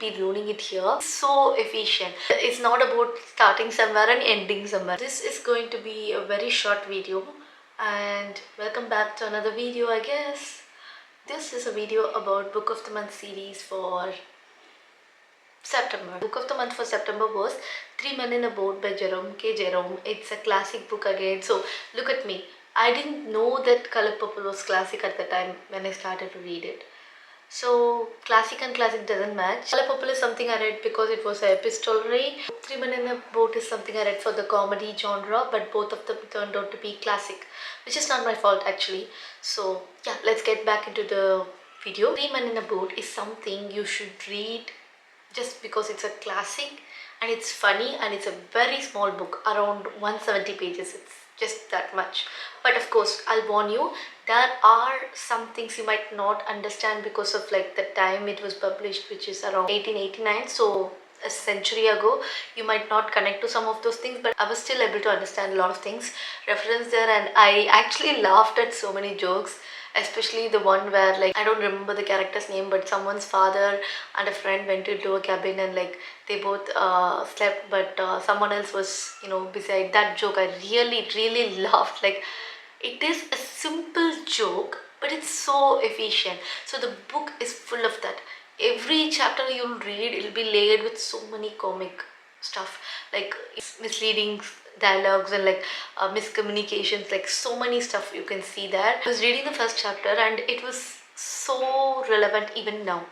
be ruining it here. It's so efficient. It's not about starting somewhere and ending somewhere. This is going to be a very short video, and welcome back to another video, I guess. This is a video about Book of the Month series for September. Book of the month for September was Three Men in a Boat by Jerome K Jerome. It's a classic book again. So look at me. I didn't know that Color Purple was classic at the time when I started to read it. So classic and classic doesn't match. Color Purple is something I read because it was an epistolary. Three Men in a Boat is something I read for the comedy genre, but both of them turned out to be classic, which is not my fault actually. So yeah, let's get back into the video. Three Men in a Boat is something you should read just because it's a classic and it's funny, and it's a very small book, around 170 pages. It's just that much. But of course, I'll warn you, there are some things you might not understand because of like the time it was published, which is around 1889. So a century ago, you might not connect to some of those things, but I was still able to understand a lot of things referenced there, and I actually laughed at so many jokes, especially the one where, like, I don't remember the character's name, but someone's father and a friend went into a cabin and like they both slept, but someone else was, beside. That joke I really laughed. Like, it is a simple joke, but it's so efficient. So the book is full of that. Every chapter you'll read, it'll be layered with so many comic stuff, like misleading dialogues and like miscommunications, like so many stuff you can see there. I was reading the first chapter and it was so relevant even now.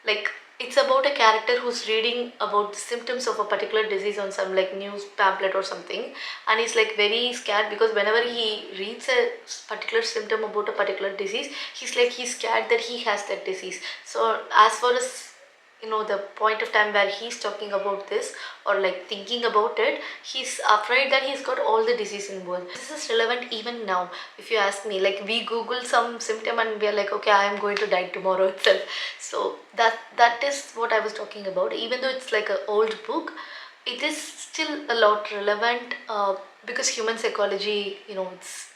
Like, it's about a character who's reading about the symptoms of a particular disease on some like news pamphlet or something, and he's like very scared because whenever he reads a particular symptom about a particular disease, he's scared that he has that disease. So as far as the point of time where he's talking about this or like thinking about it, he's afraid that he's got all the disease in the world. This is relevant even now. If you ask me, like, we Google some symptom and we're like, okay, I am going to die tomorrow itself. So that is what I was talking about. Even though it's like an old book, it is still a lot relevant, because human psychology, it's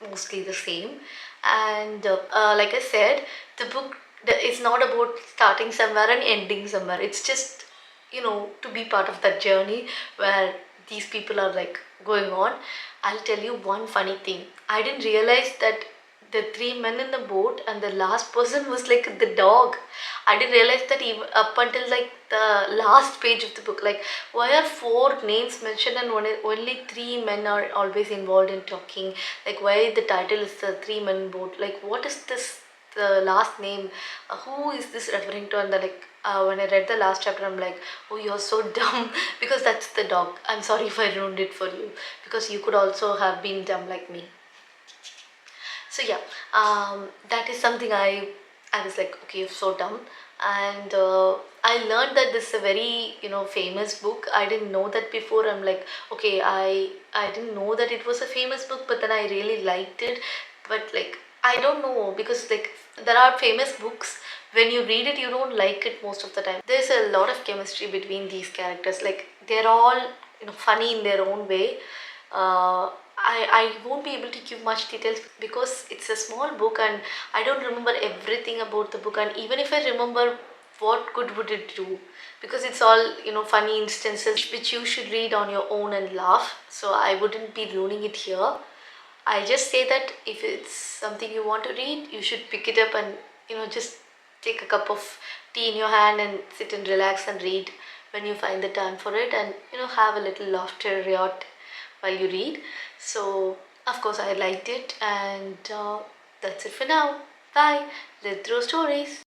mostly the same. And like I said, the book, it's not about starting somewhere and ending somewhere. It's just, to be part of that journey where these people are like going on. I'll tell you one funny thing. I didn't realize that the three men in the boat and the last person was like the dog. I didn't realize that even up until like the last page of the book. Like, why are four names mentioned and only three men are always involved in talking? Like, why the title is the three men boat? Like, what is this, the last name? Who is this referring to? And when I read the last chapter, I'm like, oh, you're so dumb, because that's the dog. I'm sorry if I ruined it for you, because you could also have been dumb like me. So yeah, that is something I was like, okay, you're so dumb. And I learned that this is a very famous book. I didn't know that before. I'm like, okay, I didn't know that it was a famous book, but then I really liked it. But like, I don't know, because like there are famous books, when you read it you don't like it most of the time. There's a lot of chemistry between these characters. Like, they're all funny in their own way. I won't be able to give much details because it's a small book and I don't remember everything about the book, and even if I remember, what good would it do? Because it's all funny instances which you should read on your own and laugh. So I wouldn't be ruining it here. I just say that if it's something you want to read, you should pick it up and just take a cup of tea in your hand and sit and relax and read when you find the time for it, and have a little laughter riot while you read. So of course I liked it, and that's it for now. Bye. Live through stories.